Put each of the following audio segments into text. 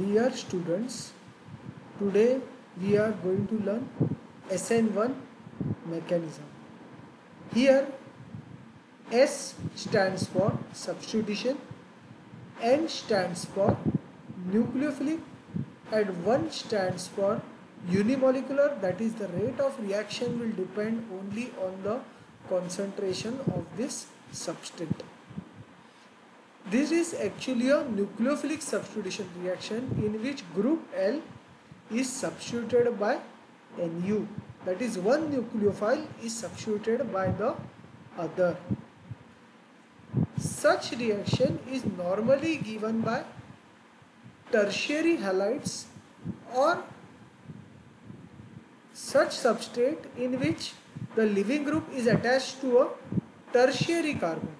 Dear students, today we are going to learn SN1 mechanism. Here S stands for substitution, N stands for nucleophilic and 1 stands for unimolecular, that is the rate of reaction will depend only on the concentration of this substrate. This is actually a nucleophilic substitution reaction in which group L is substituted by Nu. That is, one nucleophile is substituted by the other. Such reaction is normally given by tertiary halides or such substrate in which the leaving group is attached to a tertiary carbon.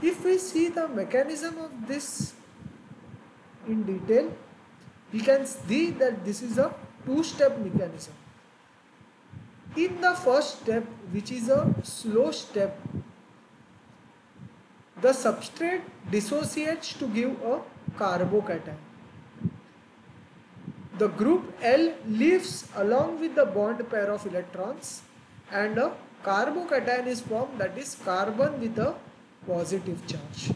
If we see the mechanism of this in detail, we can see that this is a two-step mechanism. In the first step, which is a slow step, the substrate dissociates to give a carbocation. The group L leaves along with the bond pair of electrons and a carbocation is formed, that is carbon with a positive charge.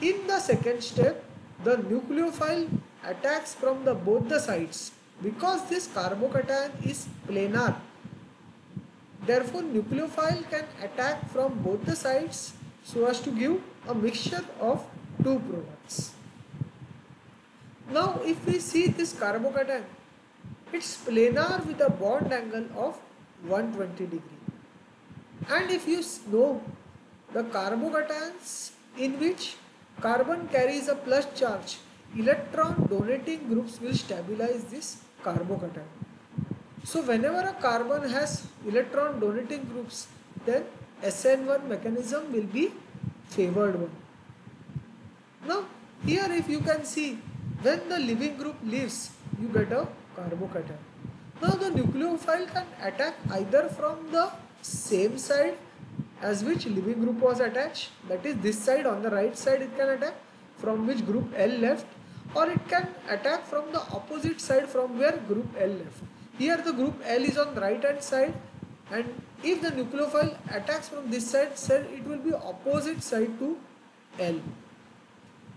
In the second step, the nucleophile attacks from both the sides. Because this carbocation is planar, therefore nucleophile can attack from both the sides so as to give a mixture of two products. Now if we see this carbocation, it's planar with a bond angle of 120 degree. And if you know the carbocations in which carbon carries a plus charge, electron donating groups will stabilize this carbocation. So whenever a carbon has electron donating groups, then SN1 mechanism will be favored one. Now here if you can see, when the leaving group leaves, you get a carbocation. Now the nucleophile can attack either from the same side as which leaving group was attached, that is this side, on the right side it can attack from which group L left, or it can attack from the opposite side from where group L left. Here the group L is on the right hand side, and if the nucleophile attacks from this side, it will be opposite side to L.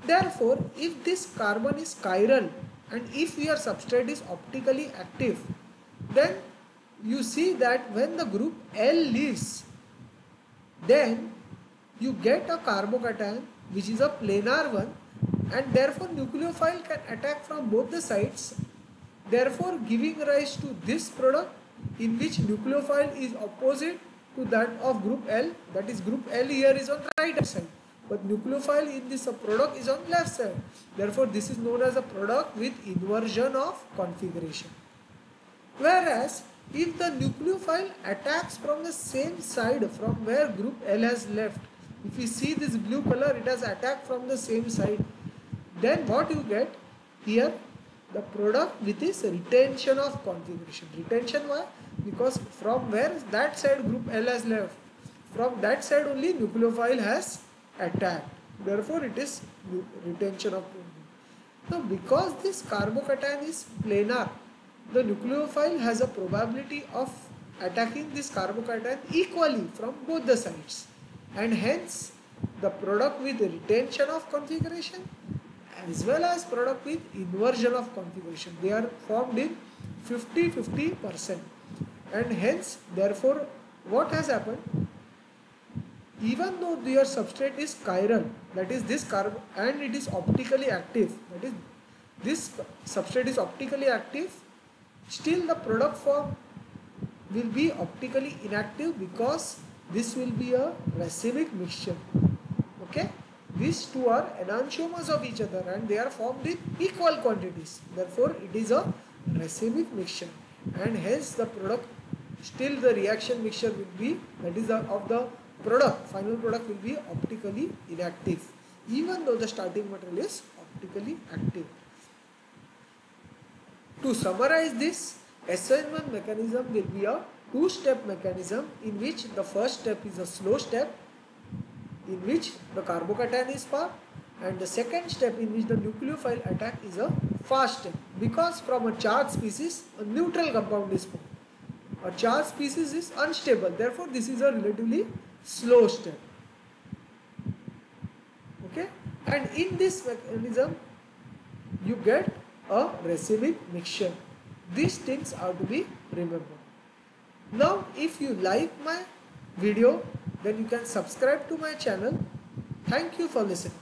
Therefore, if this carbon is chiral and if your substrate is optically active, then you see that when the group L leaves, then you get a carbocation which is a planar one, and therefore nucleophile can attack from both the sides, therefore giving rise to this product in which nucleophile is opposite to that of group L, that is group L here is on the right hand side, but nucleophile in this product is on the left side. Therefore this is known as a product with inversion of configuration. Whereas if the nucleophile attacks from the same side from where group L has left, if you see this blue color, it has attacked from the same side, then what you get here, the product with this retention of configuration. Retention why? Because from where that side group L has left, from that side only nucleophile has attacked. Therefore it is retention of configuration. Now because this carbocation is planar, the nucleophile has a probability of attacking this carbocation equally from both the sides, and hence the product with retention of configuration as well as product with inversion of configuration, they are formed in 50-50%, and hence therefore what has happened, even though your substrate is chiral, that is this carbon, and it is optically active, that is this substrate is optically active, still the product form will be optically inactive because this will be a racemic mixture. Okay, these two are enantiomers of each other and they are formed in equal quantities. Therefore it is a racemic mixture, and hence the product, still the reaction mixture will be, that is of the product, final product will be optically inactive even though the starting material is optically active. To summarize this, SN1 mechanism will be a two-step mechanism in which the first step is a slow step in which the carbocation is formed, And the second step in which the nucleophile attack is a fast step, because from a charged species a neutral compound is formed. A charged species is unstable, therefore this is a relatively slow step. Okay, and in this mechanism you get a racemic mixture. These things are to be remembered. Now if you like my video, then you can subscribe to my channel. Thank you for listening.